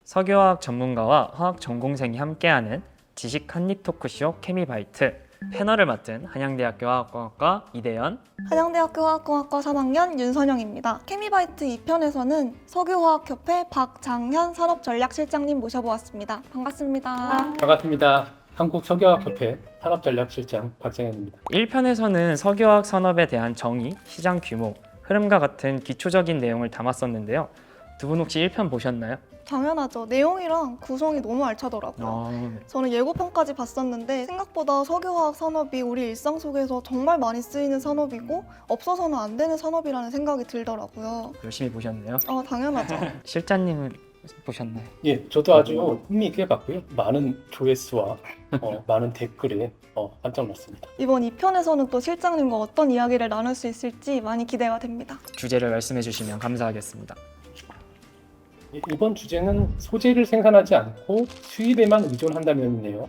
석유화학 전문가와 화학 전공생이 함께하는 지식 한입 토크쇼 케미바이트. 패널을 맡은 한양대학교 화학공학과 이대현, 한양대학교 화학공학과 3학년 윤선영입니다. 케미바이트 2편에서는 석유화학협회 박장현 산업전략실장님 모셔보았습니다. 반갑습니다. 반갑습니다. 한국석유화학협회 산업전략실장 박정현입니다. 1편에서는 석유화학 산업에 대한 정의, 시장 규모, 흐름과 같은 기초적인 내용을 담았었는데요. 두 분 혹시 1편 보셨나요? 당연하죠. 내용이랑 구성이 너무 알차더라고요. 저는 예고편까지 봤었는데 생각보다 석유화학 산업이 우리 일상 속에서 정말 많이 쓰이는 산업이고 없어서는 안 되는 산업이라는 생각이 들더라고요. 열심히 보셨네요. 당연하죠. 실장님은 보셨나요? 예, 저도 아주 흥미있게 봤고요. 많은 조회수와 많은 댓글에 깜짝 놀랐습니다. 이번 2편에서는 또 실장님과 어떤 이야기를 나눌 수 있을지 많이 기대가 됩니다. 주제를 말씀해 주시면 감사하겠습니다. 이번 주제는 소재를 생산하지 않고 수입에만 의존한다면이네요.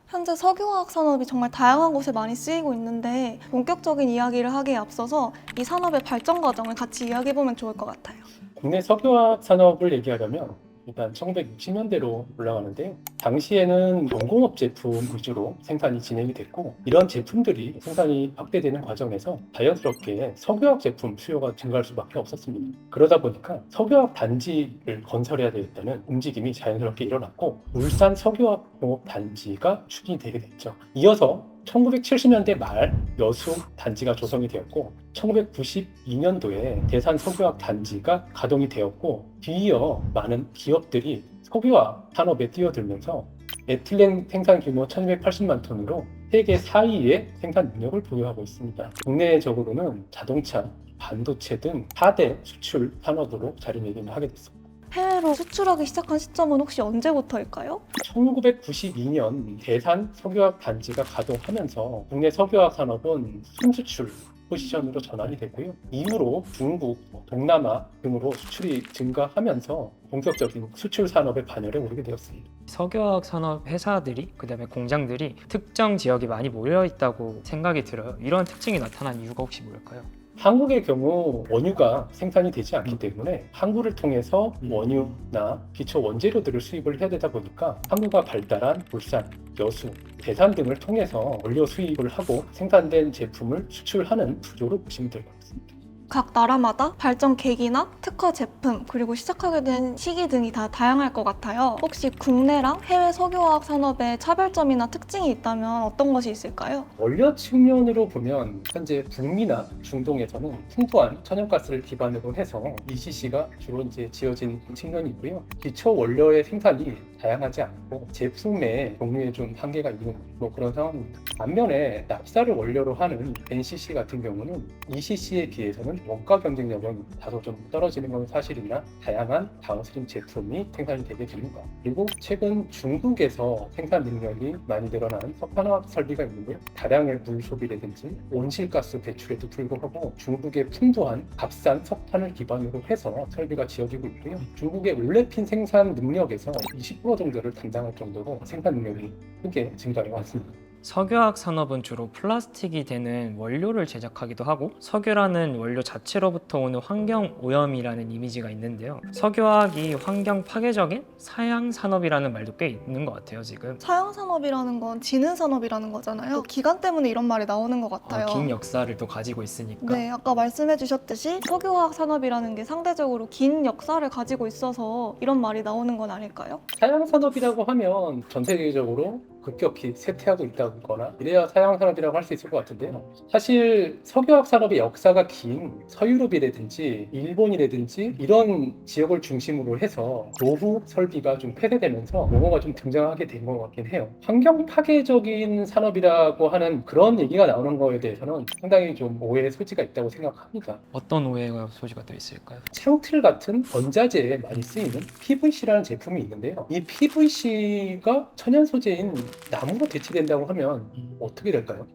현재 석유화학 산업이 정말 다양한 곳에 많이 쓰이고 있는데 본격적인 이야기를 하기에 앞서서 이 산업의 발전 과정을 같이 이야기해보면 좋을 것 같아요. 국내 석유화학 산업을 얘기하려면 일단 1960년대로 올라가는데요. 당시에는 공공업 제품 위주로 생산이 진행이 됐고 이런 제품들이 생산이 확대되는 과정에서 자연스럽게 석유화학 제품 수요가 증가할 수밖에 없었습니다. 그러다 보니까 석유화학 단지를 건설해야 되겠다는 움직임이 자연스럽게 일어났고 울산 석유화학 공업 단지가 추진이 되게 됐죠. 이어서 1970년대 말 여수 단지가 조성이 되었고 1992년도에 대산 석유화학 단지가 가동이 되었고 뒤이어 많은 기업들이 석유화학 산업에 뛰어들면서 에틸렌 생산 규모 1280만 톤으로 세계 4위의 생산 능력을 보유하고 있습니다. 국내적으로는 자동차, 반도체 등 4대 수출 산업으로 자리매김하게 됐습니다. 해외로 수출하기 시작한 시점은 혹시 언제부터일까요? 1992년 대산 석유화학 단지가 가동하면서 국내 석유화학 산업은 순수출 포지션으로 전환이 되고요. 이후로 중국, 동남아 등으로 수출이 증가하면서 본격적인 수출 산업의 반열에 오르게 되었습니다. 석유화학 산업 회사들이 그다음에 공장들이 특정 지역에 많이 모여 있다고 생각이 들어요. 이런 특징이 나타난 이유가 혹시 뭘까요? 한국의 경우 원유가 생산이 되지 않기 때문에 항구를 통해서 원유나 기초 원재료들을 수입을 해야 되다 보니까 항구가 발달한 울산, 여수, 대산 등을 통해서 원료 수입을 하고 생산된 제품을 수출하는 구조로 보시면 될 것 같습니다. 각 나라마다 발전 계기나 특화 제품 그리고 시작하게 된 시기 등이 다 다양할 것 같아요. 혹시 국내랑 해외 석유화학 산업의 차별점이나 특징이 있다면 어떤 것이 있을까요? 원료 측면으로 보면 현재 북미나 중동에서는 풍부한 천연가스를 기반으로 해서 ECC가 주로 이제 지어진 측면이고요. 기초 원료의 생산이 다양하지 않고 제품의 종류에 좀 한계가 있는 그런 상황입니다. 반면에 납사를 원료로 하는 NCC 같은 경우는 ECC에 비해서는 원가 경쟁력은 다소 좀 떨어지는 건 사실이나 다양한 다운스트림 제품이 생산이 되게 됩니다. 그리고 최근 중국에서 생산 능력이 많이 늘어난 석탄화학 설비가 있는데요. 다량의 물 소비라든지 온실가스 배출에도 불구하고 중국의 풍부한 값싼 석탄을 기반으로 해서 설비가 지어지고 있고요. 중국의 올레핀 생산 능력에서 20% 정도를 담당할 정도로 생산 능력이 크게 증가해 왔습니다. 석유화학 산업은 주로 플라스틱이 되는 원료를 제작하기도 하고 석유라는 원료 자체로부터 오는 환경 오염이라는 이미지가 있는데요. 석유화학이 환경 파괴적인 사양 산업이라는 말도 꽤 있는 것 같아요, 지금. 사양 산업이라는 건 지는 산업이라는 거잖아요. 기간 때문에 이런 말이 나오는 것 같아요. 긴 역사를 또 가지고 있으니까. 네, 아까 말씀해 주셨듯이 석유화학 산업이라는 게 상대적으로 긴 역사를 가지고 있어서 이런 말이 나오는 건 아닐까요? 사양산업이라고 하면 전 세계적으로 급격히 쇠퇴하고 있다거나 이래야 사양산업이라고 할 수 있을 것 같은데요. 사실 석유화학 산업의 역사가 긴 서유럽이라든지 일본이라든지 이런 지역을 중심으로 해서 노후 설비가 좀 폐쇄되면서 용어가 좀 등장하게 된 것 같긴 해요. 환경 파괴적인 산업이라고 하는 그런 얘기가 나오는 거에 대해서는 상당히 좀 오해의 소지가 있다고 생각합니다. 어떤 오해가 소지가 또 있을까요? 창틀 같은 원자재에 많이 쓰이는 PVC라는 제품이 있는데요. 이 PVC가 천연 소재인 나무로 대체된다고 하면 어떻게 될까요?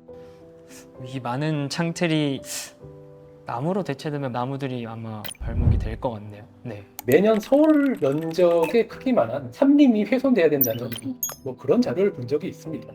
이 많은 창틀이 나무로 대체되면 나무들이 아마 발목이 될 것 같네요. 네. 매년 서울 면적의 크기만한 산림이 훼손돼야 된다는 그런 자료를 본 적이 있습니다.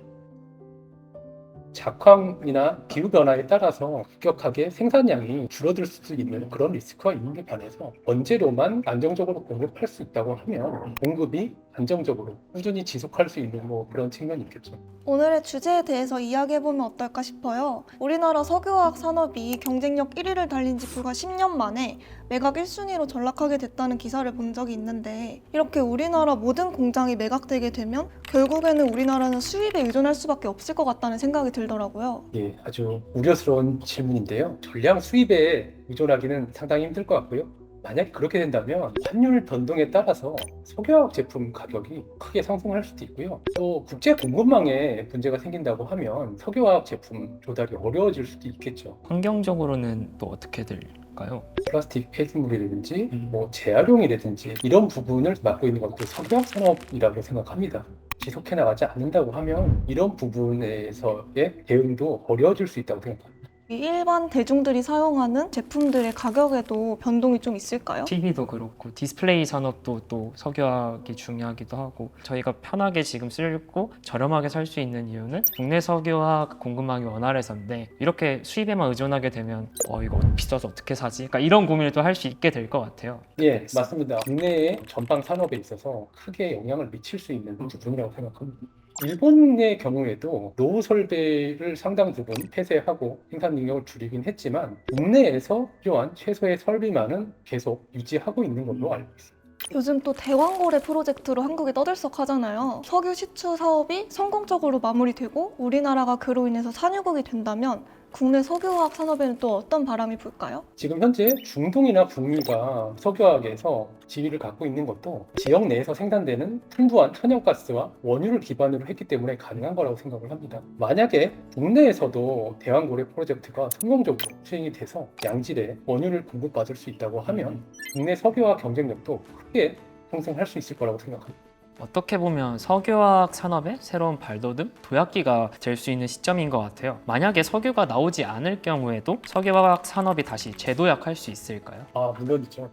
작황이나 기후 변화에 따라서 급격하게 생산량이 줄어들 수도 있는 그런 리스크가 있는 데 반해서 원재료만 안정적으로 공급할 수 있다고 하면 공급이 안정적으로 꾸준히 지속할 수 있는 뭐 그런 측면이 있겠죠. 오늘의 주제에 대해서 이야기해보면 어떨까 싶어요. 우리나라 석유화학 산업이 경쟁력 1위를 달린 지 불과 10년 만에 매각 1순위로 전락하게 됐다는 기사를 본 적이 있는데, 이렇게 우리나라 모든 공장이 매각되게 되면 결국에는 우리나라는 수입에 의존할 수밖에 없을 것 같다는 생각이 들더라고요. 예, 아주 우려스러운 질문인데요. 전량 수입에 의존하기는 상당히 힘들 것 같고요. 만약 그렇게 된다면 환율 변동에 따라서 석유화학 제품 가격이 크게 상승할 수도 있고요. 또 국제 공급망에 문제가 생긴다고 하면 석유화학 제품 조달이 어려워질 수도 있겠죠. 환경적으로는 또 어떻게 될까요? 플라스틱 폐기물이라든지 뭐 재활용이라든지 이런 부분을 맡고 있는 것도 석유화학 산업이라고 생각합니다. 지속해 나가지 않는다고 하면 이런 부분에서의 대응도 어려워질 수 있다고 생각합니다. 일반 대중들이 사용하는 제품들의 가격에도 변동이 좀 있을까요? TV도 그렇고 디스플레이 산업도 또 석유화학이 중요하기도 하고, 저희가 편하게 지금 쓰고 저렴하게 살 수 있는 이유는 국내 석유화학 공급망이 원활해서인데, 이렇게 수입에만 의존하게 되면 이거 비싸서 어떻게 사지? 그러니까 이런 고민을 또 할 수 있게 될 것 같아요. 예, 맞습니다. 국내의 전방 산업에 있어서 크게 영향을 미칠 수 있는 부분이라고 생각합니다. 일본의 경우에도 노후 설비를 상당 부분 폐쇄하고 생산 능력을 줄이긴 했지만 국내에서 필요한 최소의 설비만은 계속 유지하고 있는 걸로 알고 있습니다. 요즘 또 대왕고래 프로젝트로 한국이 떠들썩하잖아요. 석유 시추 사업이 성공적으로 마무리되고 우리나라가 그로 인해서 산유국이 된다면 국내 석유화학 산업에는 또 어떤 바람이 불까요? 지금 현재 중동이나 북미가 석유화학에서 지위를 갖고 있는 것도 지역 내에서 생산되는 풍부한 천연가스와 원유를 기반으로 했기 때문에 가능한 거라고 생각을 합니다. 만약에 국내에서도 대왕고래 프로젝트가 성공적으로 수행이 돼서 양질의 원유를 공급받을 수 있다고 하면 국내 석유화학 경쟁력도 크게 상승할 수 있을 거라고 생각합니다. 어떻게 보면 석유화학 산업의 새로운 발돋움, 도약기가 될 수 있는 시점인 것 같아요. 만약에 석유가 나오지 않을 경우에도 석유화학 산업이 다시 재도약할 수 있을까요? 물론이죠.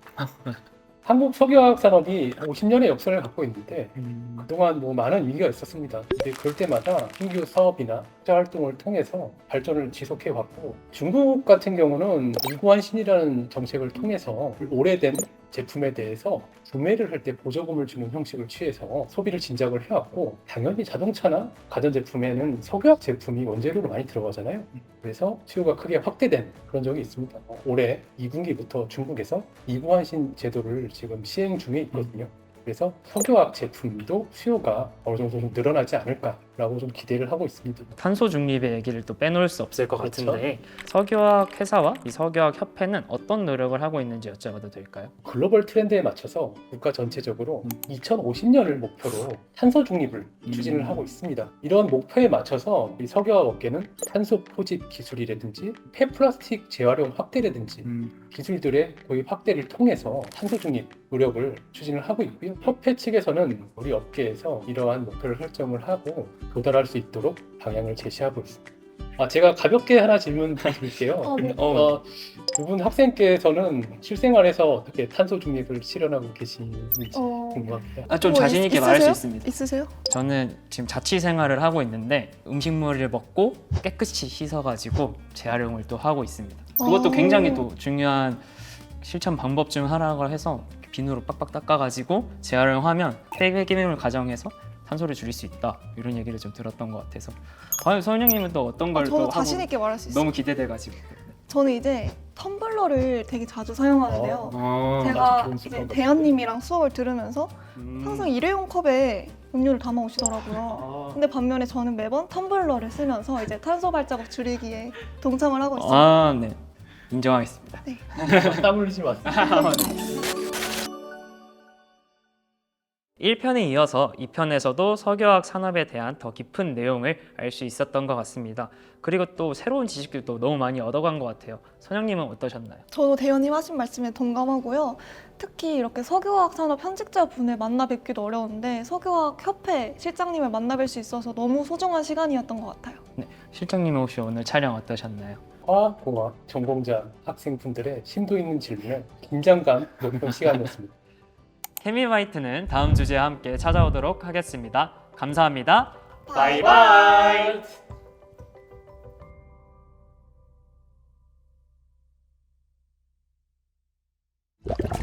한국 석유화학 산업이 50년의 역사를 갖고 있는데 그동안 뭐 많은 위기가 있었습니다. 근데 그럴 때마다 신규 사업이나 투자 활동을 통해서 발전을 지속해 왔고, 중국 같은 경우는 이구환신이라는 정책을 통해서 오래된 제품에 대해서 구매를 할 때 보조금을 주는 형식을 취해서 소비를 진작을 해왔고, 당연히 자동차나 가전제품에는 석유화학 제품이 원재료로 많이 들어가잖아요. 그래서 수요가 크게 확대된 그런 적이 있습니다. 올해 2분기부터 중국에서 이구환신 제도를 지금 시행 중에 있거든요. 그래서 석유화학 제품도 수요가 어느 정도 좀 늘어나지 않을까라고 좀 기대를 하고 있습니다. 탄소 중립의 얘기를 또 빼놓을 수 없을 것 그렇죠. 같은데, 석유화학 회사와 이 석유화학 협회는 어떤 노력을 하고 있는지 여쭤봐도 될까요? 글로벌 트렌드에 맞춰서 국가 전체적으로 2050년을 목표로 탄소 중립을 추진을 하고 있습니다. 이런 목표에 맞춰서 이 석유화학 업계는 탄소 포집 기술이라든지 폐플라스틱 재활용 확대라든지 기술들의 도입 확대를 통해서 탄소 중립 노력을 추진을 하고 있고요. 협회 측에서는 우리 업계에서 이러한 목표를 설정을 하고 도달할 수 있도록 방향을 제시하고 있습니다. 제가 가볍게 하나 질문 드릴게요. 네. 두 분 학생께서는 실생활에서 어떻게 탄소 중립을 실현하고 계시는지 궁금합니다. 좀 자신 있게 말할 수 있습니다. 있으세요? 저는 지금 자취 생활을 하고 있는데 음식물을 먹고 깨끗이 씻어가지고 재활용을 또 하고 있습니다. 그것도 굉장히 또 중요한 실천 방법 중 하나라고 해서 비누로 빡빡 닦아가지고 재활용하면 폐기물 가정에서 탄소를 줄일 수 있다, 이런 얘기를 좀 들었던 것 같아서. 선영님은 또 어떤 걸 또 저도 하고 자신 있게 말할 수 있어요. 너무 기대돼가지고. 저는 이제 텀블러를 되게 자주 사용하는데요. 아주 제가 좋은 이제 습관 같아요. 대한님이랑 수업을 들으면서 항상 일회용 컵에 음료를 담아 오시더라고요. 근데 반면에 저는 매번 텀블러를 쓰면서 이제 탄소 발자국 줄이기에 동참을 하고 있어요. 네. 인정하겠습니다. 땀 흘리지 마세요. 1편에 이어서 2편에서도 석유화학 산업에 대한 더 깊은 내용을 알 수 있었던 것 같습니다. 그리고 또 새로운 지식들도 너무 많이 얻어간 것 같아요. 선영님은 어떠셨나요? 저도 대현님 하신 말씀에 동감하고요. 특히 이렇게 석유화학 산업 현직자분을 만나 뵙기도 어려운데 석유화학 협회 실장님을 만나 뵐 수 있어서 너무 소중한 시간이었던 것 같아요. 네, 실장님 혹시 오늘 촬영 어떠셨나요? 화학공학 전공자 학생분들의 심도 있는 질문에 긴장감 높은 시간이었습니다. 케미바이트는 다음 주제와 함께 찾아오도록 하겠습니다. 감사합니다. 바이바이. 네.